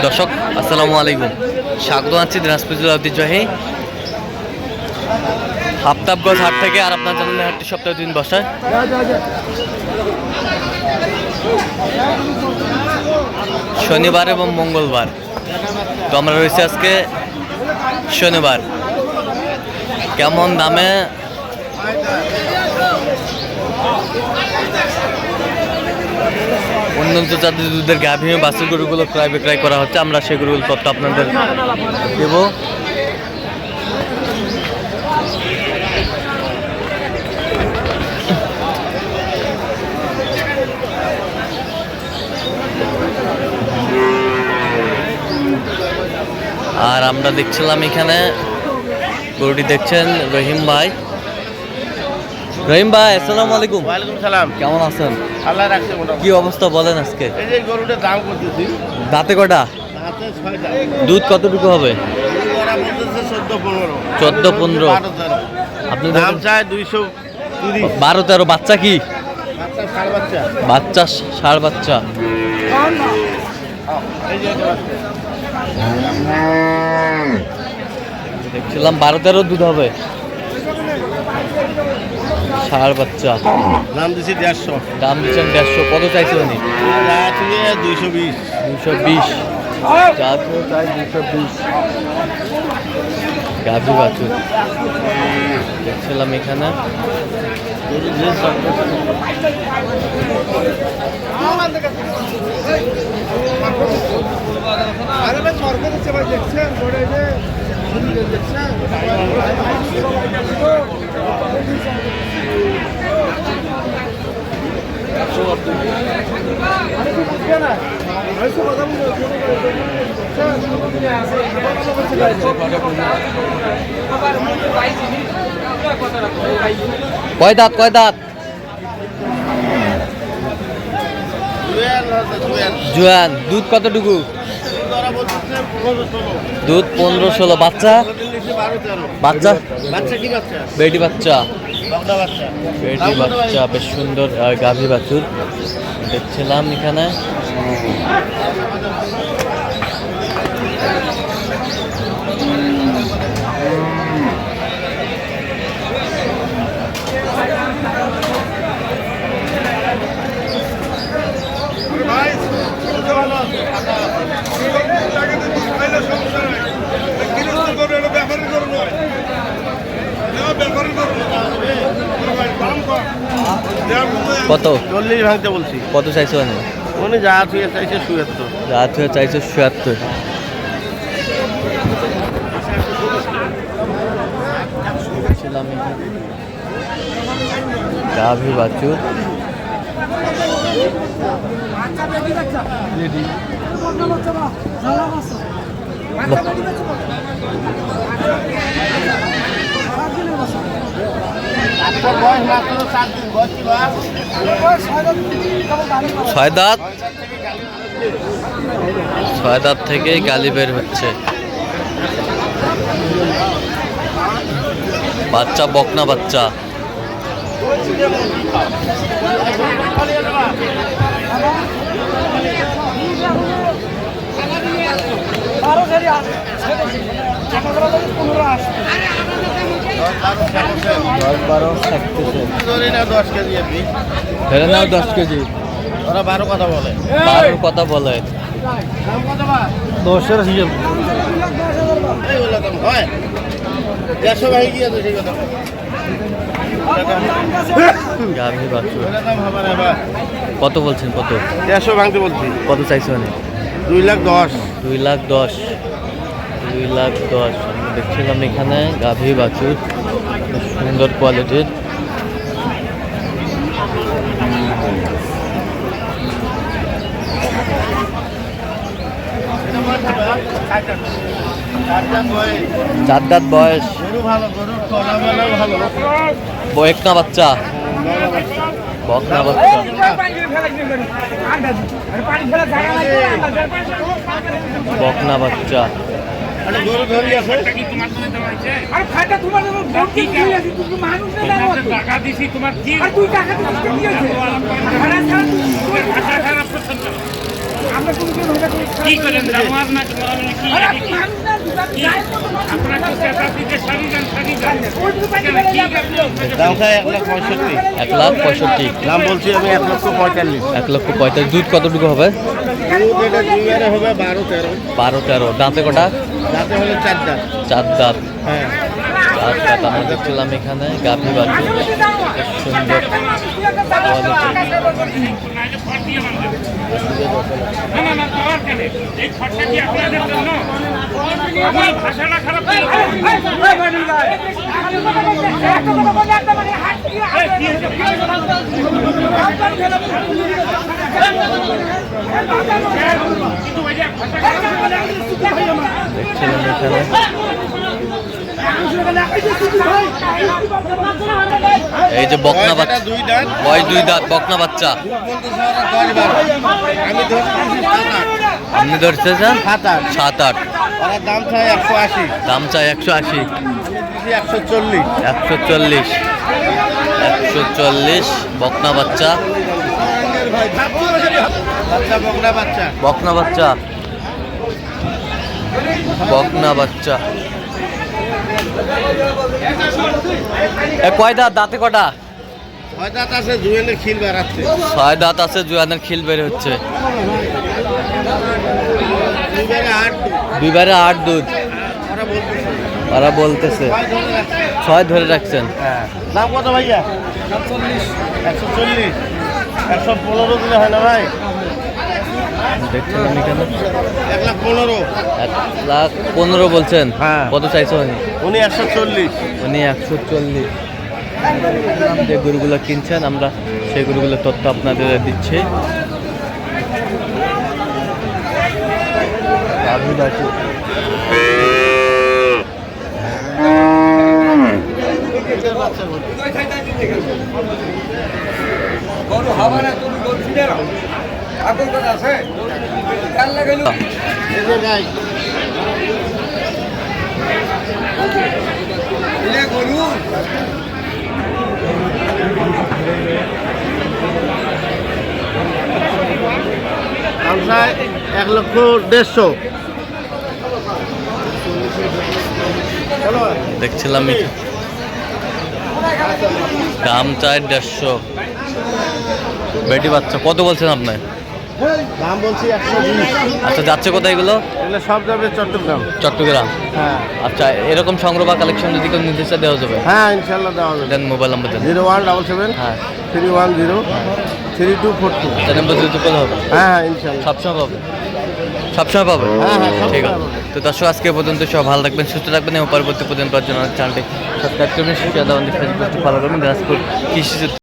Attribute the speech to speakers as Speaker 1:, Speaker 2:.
Speaker 1: দর্শক আসসালামু আলাইকুম, স্বাগত আছি দিনাজপুর জেলা ঐতিহ্যবাহী হাফতাবগঞ্জ হাট থেকে। আর আপনার জানেন হাটটি সপ্তাহে দিন বসায়। শনিবার এবং মঙ্গলবার। তো আমরা রয়েছি আজকে শনিবার। কেমন দামে উন্নত জাতের দুধের গাভী বাছুর গরুগুলো ক্রয় বিক্রয় করা হচ্ছে, আমরা সেই গরুগুলো তথ্য আপনাদের দেব। আর আমরা দেখছিলাম এখানে গরুটি দেখছেন রহিম ভাই। রহিম ভাই আসসালামু আলাইকুম।
Speaker 2: ওয়ালাইকুম সালাম।
Speaker 1: কেমন আছেন?
Speaker 2: আল্লাহ রাখছে।
Speaker 1: কি অবস্থা বলেন আজকে?
Speaker 2: এই যে গরুটার দাম করতেছি।
Speaker 1: দাঁতে কটা?
Speaker 2: দাঁতে 6টা।
Speaker 1: দুধ কতটুকু হবে?
Speaker 2: ওরা বলতেছে 14-15।
Speaker 1: 14-15। আপনি
Speaker 2: দাম চায় 230।
Speaker 1: 12-13 বাচ্চা কি?
Speaker 2: বাচ্চা ষাঁড় বাচ্চা।
Speaker 1: বাচ্চা ষাঁড় বাচ্চা।
Speaker 2: এই যে এটা বাচ্চা।
Speaker 1: দেখছিলাম 12-13 দুধ হবে। ষাঁড় বাচ্চা।
Speaker 2: দাম দিছি 150।
Speaker 1: দাম দিচ্ছেন 150। কত চাইছে উনি?
Speaker 2: 220।
Speaker 1: 220। চাই 220। গাভী বাছুর দেখছিলাম এখানে। কয় দাঁত? কয় দাঁত? জোয়ান। দুধ কতটুকু? দুধ 15-16। বাচ্চা? বাচ্চা
Speaker 2: কি বাচ্চা?
Speaker 1: বেটি বাচ্চা।
Speaker 2: বাচ্চা।
Speaker 1: বেটি বাচ্চা বেশ সুন্দর গাভী বাছুর দেখছিলাম এখানে। কত?
Speaker 2: 40 ভাঙতে বলছি।
Speaker 1: কত চাইছো?
Speaker 2: উনি যা ছুঁয়ে চাইছে 77।
Speaker 1: যা চাইছো 77। গাভী বাছুর ছয় দাঁত। 6 দাঁত থেকে গালি বের হচ্ছে। বাচ্চা বকনা বাচ্চা। ফেলে নাও 10 কেজি।
Speaker 2: ওরা 12 কথা বলে।
Speaker 1: 12 কথা বলে।
Speaker 2: 10-এর সিজন। এইগুলো দাম হয় 150 ভাই কি আছে সেই কথা।
Speaker 1: গাভী বাছুর
Speaker 2: দাম হবে না বা
Speaker 1: কত বলছেন? কত?
Speaker 2: 150 ভাঙতে বলছি।
Speaker 1: কত চাইছো?
Speaker 2: 2,10,000।
Speaker 1: 2,10,000। 2,10,000 আমি দেখছিলাম এখানে গাভী বাছুর সুন্দর কোয়ালিটির। চার দাঁত বয়স। বকনা বাচ্চা। বকনা বাচ্চা। বকনা বাচ্চা।
Speaker 3: কি করেন আমার না কি আপনারা তো সেটা দিতে সারি যান
Speaker 2: দাম খায় 1,65,000।
Speaker 1: 1,65,000।
Speaker 2: দাম বলছি আমি 1,45,000।
Speaker 1: 1,45,000। দুধ কতটুকু হবে?
Speaker 2: দুধ এটা দুইবারে হবে 12-13।
Speaker 1: 12-13। দাঁতে কটা?
Speaker 2: রাতে হলে 4 দাঁত।
Speaker 1: 4 দাঁত।
Speaker 2: হ্যাঁ
Speaker 1: 4 দাঁত। আমরা দেখছিলাম এখানে গাভী বাছুর সুন্দর
Speaker 3: না পাওয়ার কেন এই খরচা কি আপনাদের জন্য আমার ভাষাটা খারাপ
Speaker 1: দেখছিলাম এখানে এই যে বকনা বাচ্চা,
Speaker 2: বয়স এটা 2 দাঁত।
Speaker 1: বয়স 2 দাঁত, বকনা বাচ্চা।
Speaker 2: বলতেছে ওরা 10-12। আমি ধরছি 7-8।
Speaker 1: আপনি ধরছেন
Speaker 2: 7-8।
Speaker 1: 7-8।
Speaker 2: ওরা দাম চায় 180।
Speaker 1: দাম চাই 180।
Speaker 2: দিছি 140।
Speaker 1: 140। 140 বকনা বাচ্চা।
Speaker 2: বাচ্চা বকনা বাচ্চা।
Speaker 1: বকনা বাচ্চা। বকনা বাচ্চা। কয় দাঁত? দাঁতে কটা?
Speaker 2: 6 দাঁত আছে, জুয়েলের খিল বেড়াচ্ছে।
Speaker 1: 6 দাঁত আছে, জুয়ানের খিল বের হচ্ছে।
Speaker 2: দুইবারে 8
Speaker 1: 2বারে 8 দুধ।
Speaker 2: দুধ। ওরা বলতেছে
Speaker 1: ওরা বলতেছে 6 ধরে রাখছেন।
Speaker 2: হ্যাঁ। দাম কত ভাইয়া? 140। 115 দিলে হয় না ভাই?
Speaker 1: দেখছিলাম এখানে
Speaker 2: 1,15,000।
Speaker 1: 1,15,000 বলছেন।
Speaker 2: হ্যাঁ।
Speaker 1: কত চাইছো
Speaker 2: উনি 140।
Speaker 1: উনি 140। যে গরুগুলো কিনছেন আমরা সেই গরুগুলোর তথ্য আপনাদের দিচ্ছি। গাভী বাছুর।
Speaker 2: এই যে গাই। দাম চায় 1,150,000। চলো
Speaker 1: দেখছিলাম দাম চাই 150। বেটি বাচ্চা কত বলছেন আপনি?
Speaker 2: দাম বলছি 120।
Speaker 1: আচ্ছা যাচ্ছে কোথায় এগুলো?
Speaker 2: এগুলো সব যাবে চট্টগ্রাম।
Speaker 1: চট্টগ্রাম।
Speaker 2: হ্যাঁ
Speaker 1: আচ্ছা এরকম সংগ্রহ বা কালেকশন যদি কোনো নির্দেশটা দেওয়া যাবে?
Speaker 2: হ্যাঁ ইনশাল্লাহ দেওয়া যাবে।
Speaker 1: দেন মোবাইল নাম্বার দেন।
Speaker 2: 0177
Speaker 1: হ্যাঁ
Speaker 2: 310 3242।
Speaker 1: আচ্ছা নাম্বার দিতে কত হবে?
Speaker 2: হ্যাঁ ইনশাল্লাহ।
Speaker 1: সবসময় পাবে? সবসময় পাবে?
Speaker 2: হ্যাঁ, সবসময়
Speaker 1: ঠিক আছে।
Speaker 2: পাবে।
Speaker 1: তো দর্শক আজকে পর্যন্ত সব ভালো থাকবেন, সুস্থ থাকবেন এবং পরবর্তী পর্যন্ত পাওয়ার জন্য চ্যানেলটি সাবস্ক্রাইব করবেন, শিক্ষা দেওয়ান ফেসবুক ফলো করবেন। দিনাজপুর কৃষি